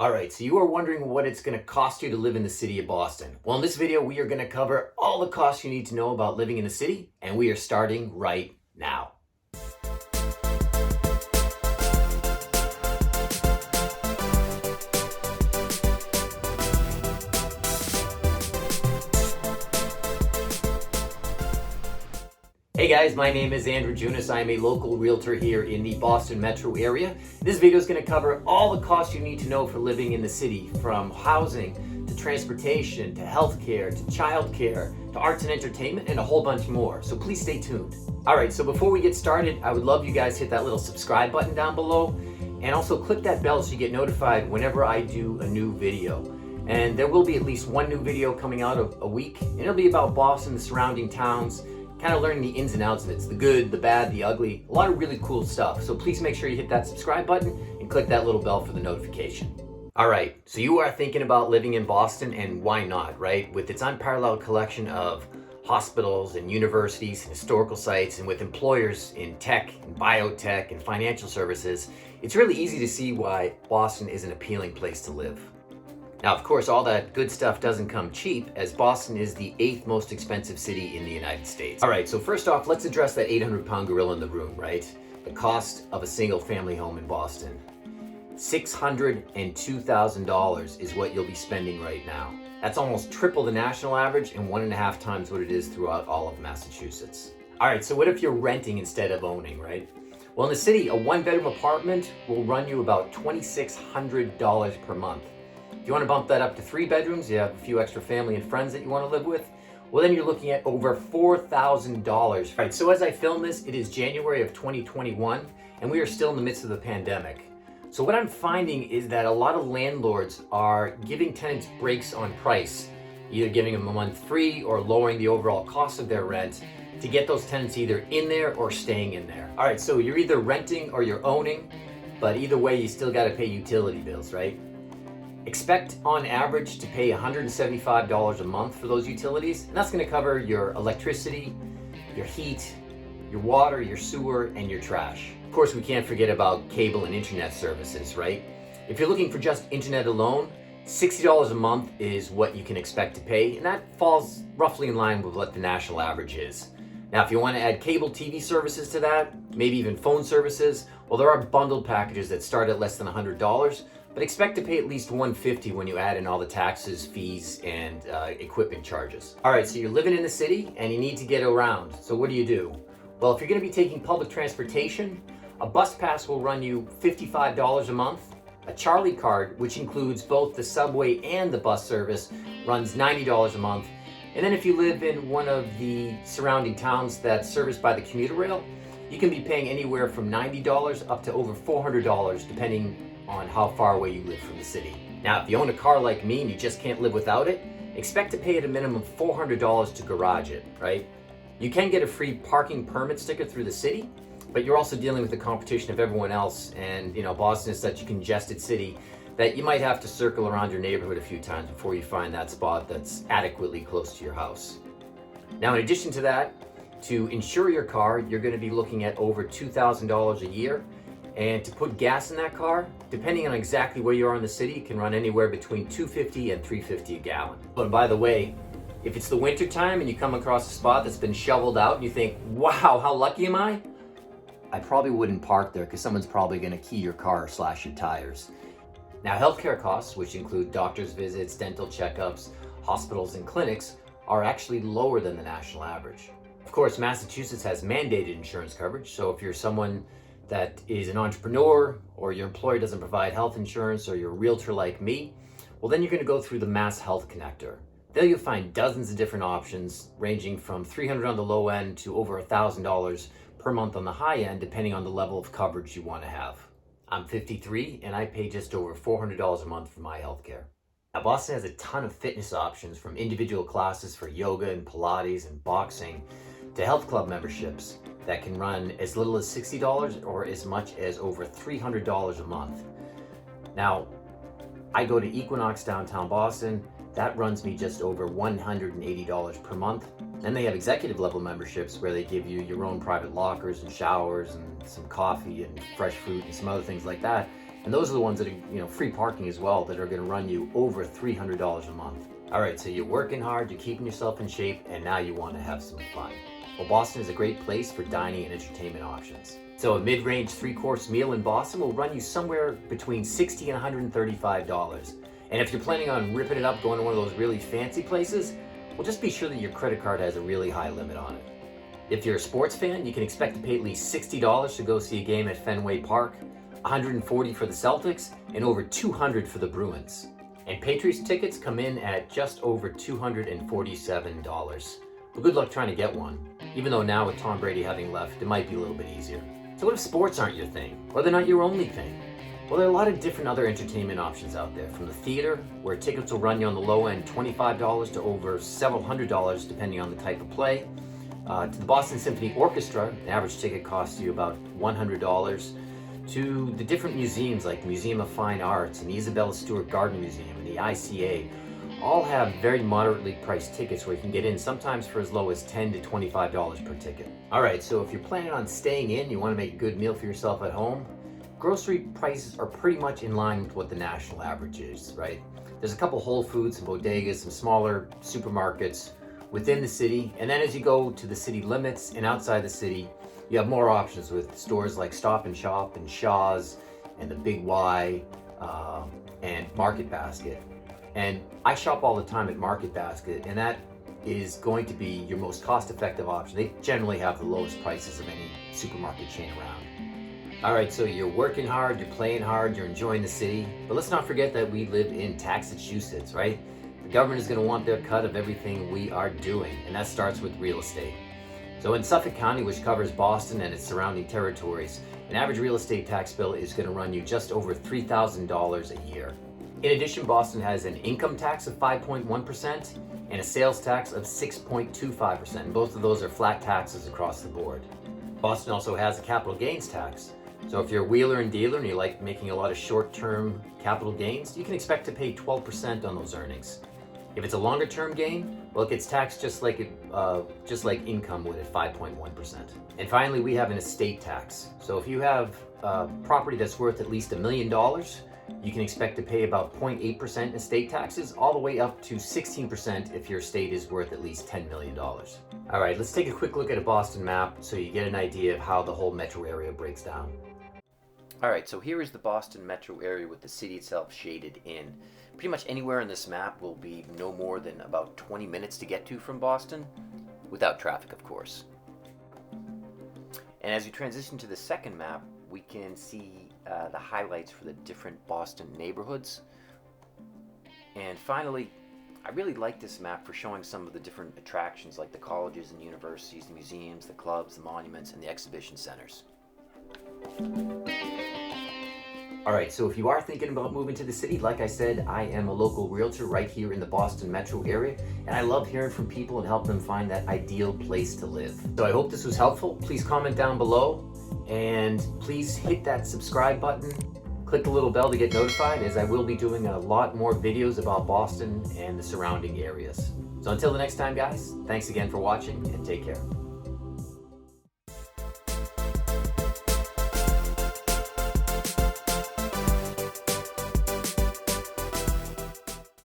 All right, so you are wondering what it's going to cost you to live in the city of Boston. Well, in this video, we are going to cover all the costs you need to know about living in the city, and we are starting right now. Hey guys, my name is Andrew Junas. I am a local realtor here in the Boston metro area. This video is going to cover all the costs you need to know for living in the city, from housing to transportation to healthcare to childcare to arts and entertainment and a whole bunch more. So please stay tuned. All right, so before we get started, I would love you guys to hit that little subscribe button down below and also click that bell so you get notified whenever I do a new video. And there will be at least one new video coming out a week, and it'll be about Boston, the surrounding towns, kind of learning the ins and outs of it. It's the good, the bad, the ugly, a lot of really cool stuff. So please make sure you hit that subscribe button and click that little bell for the notification. All right, so you are thinking about living in Boston, and why not, right? With its unparalleled collection of hospitals and universities and historical sites, and with employers in tech and biotech and financial services, it's really easy to see why Boston is an appealing place to live. Now, of course, all that good stuff doesn't come cheap, as Boston is the 8th most expensive city in the United States. All right, so first off, let's address that 800-pound gorilla in the room, right? The cost of a single family home in Boston. $602,000 is what you'll be spending right now. That's almost triple the national average and 1.5 times what it is throughout all of Massachusetts. All right, so what if you're renting instead of owning, right? Well, in the city, a one-bedroom apartment will run you about $2,600 per month. If you want to bump that up to 3 bedrooms, you have a few extra family and friends that you want to live with, well, then you're looking at over $4,000. Right, so as I film this, it is January of 2021, and we are still in the midst of the pandemic. So what I'm finding is that a lot of landlords are giving tenants breaks on price, either giving them a month free or lowering the overall cost of their rent to get those tenants either in there or staying in there. All right, so you're either renting or you're owning, but either way, you still got to pay utility bills, right? Expect on average to pay $175 a month for those utilities, and that's going to cover your electricity, your heat, your water, your sewer, and your trash. Of course, we can't forget about cable and internet services, right? If you're looking for just internet alone, $60 a month is what you can expect to pay, and that falls roughly in line with what the national average is. Now, if you want to add cable TV services to that, maybe even phone services, well, there are bundled packages that start at less than $100, but expect to pay at least $150 when you add in all the taxes, fees, and equipment charges. All right, so you're living in the city and you need to get around. So what do? Well, if you're going to be taking public transportation, a bus pass will run you $55 a month. A Charlie card, which includes both the subway and the bus service, runs $90 a month. And then if you live in one of the surrounding towns that's serviced by the commuter rail, you can be paying anywhere from $90 up to over $400, depending on how far away you live from the city. Now, if you own a car like me and you just can't live without it, expect to pay at a minimum $400 to garage it, right? You can get a free parking permit sticker through the city, but you're also dealing with the competition of everyone else, and Boston is such a congested city that you might have to circle around your neighborhood a few times before you find that spot that's adequately close to your house. Now, in addition to that, to insure your car, you're going to be looking at over $2,000 a year. And to put gas in that car, depending on exactly where you are in the city, it can run anywhere between $2.50 and $3.50 a gallon. But by the way, if it's the winter time and you come across a spot that's been shoveled out and you think, wow, how lucky am I probably wouldn't park there because someone's probably going to key your car or slash your tires. Now, healthcare costs, which include doctor's visits, dental checkups, hospitals, and clinics, are actually lower than the national average. Of course, Massachusetts has mandated insurance coverage, so if you're someone that is an entrepreneur, or your employer doesn't provide health insurance, or you're a realtor like me, well, then you're going to go through the Mass Health Connector. There you'll find dozens of different options, ranging from $300 on the low end to over $1,000 per month on the high end, depending on the level of coverage you want to have. I'm 53, and I pay just over $400 a month for my healthcare. Now, Boston has a ton of fitness options, from individual classes for yoga and Pilates and boxing, to health club memberships that can run as little as $60 or as much as over $300 a month. Now, I go to Equinox downtown Boston. That runs me just over $180 per month. And they have executive level memberships where they give you your own private lockers and showers and some coffee and fresh fruit and some other things like that. And those are the ones that are, free parking as well, that are going to run you over $300 a month. All right, so you're working hard, you're keeping yourself in shape, and now you want to have some fun. Well, Boston is a great place for dining and entertainment options. So a mid-range 3-course meal in Boston will run you somewhere between $60 and $135. And if you're planning on ripping it up, going to one of those really fancy places, well, just be sure that your credit card has a really high limit on it. If you're a sports fan, you can expect to pay at least $60 to go see a game at Fenway Park, $140 for the Celtics, and over $200 for the Bruins. And Patriots tickets come in at just over $247. But good luck trying to get one. Even though now with Tom Brady having left, it might be a little bit easier. So what if sports aren't your thing? Or they're not your only thing? Well, there are a lot of different other entertainment options out there. From the theater, where tickets will run you on the low end $25 to over several $100s depending on the type of play, to the Boston Symphony Orchestra, an average ticket costs you about $100, to the different museums like the Museum of Fine Arts and the Isabella Stewart Garden Museum and the ICA, all have very moderately priced tickets where you can get in sometimes for as low as $10 to $25 per ticket. All right, so if you're planning on staying in, you want to make a good meal for yourself at home, grocery prices are pretty much in line with what the national average is, right? There's a couple Whole Foods and bodegas, some smaller supermarkets within the city, and then as you go to the city limits and outside the city, you have more options with stores like Stop and Shop and Shaw's and the Big Y and Market Basket. And I shop all the time at Market Basket, and that is going to be your most cost-effective option. They generally have the lowest prices of any supermarket chain around. All right, so you're working hard, you're playing hard, you're enjoying the city, but let's not forget that we live in Massachusetts, right? The government is going to want their cut of everything we are doing, and that starts with real estate. So in Suffolk County, which covers Boston and its surrounding territories, an average real estate tax bill is going to run you just over $3,000 a year. In addition, Boston has an income tax of 5.1% and a sales tax of 6.25%. And both of those are flat taxes across the board. Boston also has a capital gains tax. So if you're a wheeler and dealer and you like making a lot of short-term capital gains, you can expect to pay 12% on those earnings. If it's a longer-term gain, well, it gets taxed just like income would at 5.1%. And finally, we have an estate tax. So if you have property that's worth at least $1 million, you can expect to pay about 0.8% estate taxes, all the way up to 16% if your estate is worth at least $10 million. All right, let's take a quick look at a Boston map so you get an idea of how the whole metro area breaks down. All right, so here is the Boston metro area with the city itself shaded in. Pretty much anywhere in this map will be no more than about 20 minutes to get to from Boston, without traffic, of course. And as you transition to the second map, we can see the highlights for the different Boston neighborhoods. And finally, I really like this map for showing some of the different attractions like the colleges and universities, the museums, the clubs, the monuments, and the exhibition centers. All right, so if you are thinking about moving to the city, like I said, I am a local realtor right here in the Boston metro area, and I love hearing from people and help them find that ideal place to live. So I hope this was helpful. Please comment down below, and please hit that subscribe button. Click the little bell to get notified, as I will be doing a lot more videos about Boston and the surrounding areas. So until the next time, guys, thanks again for watching, and take care.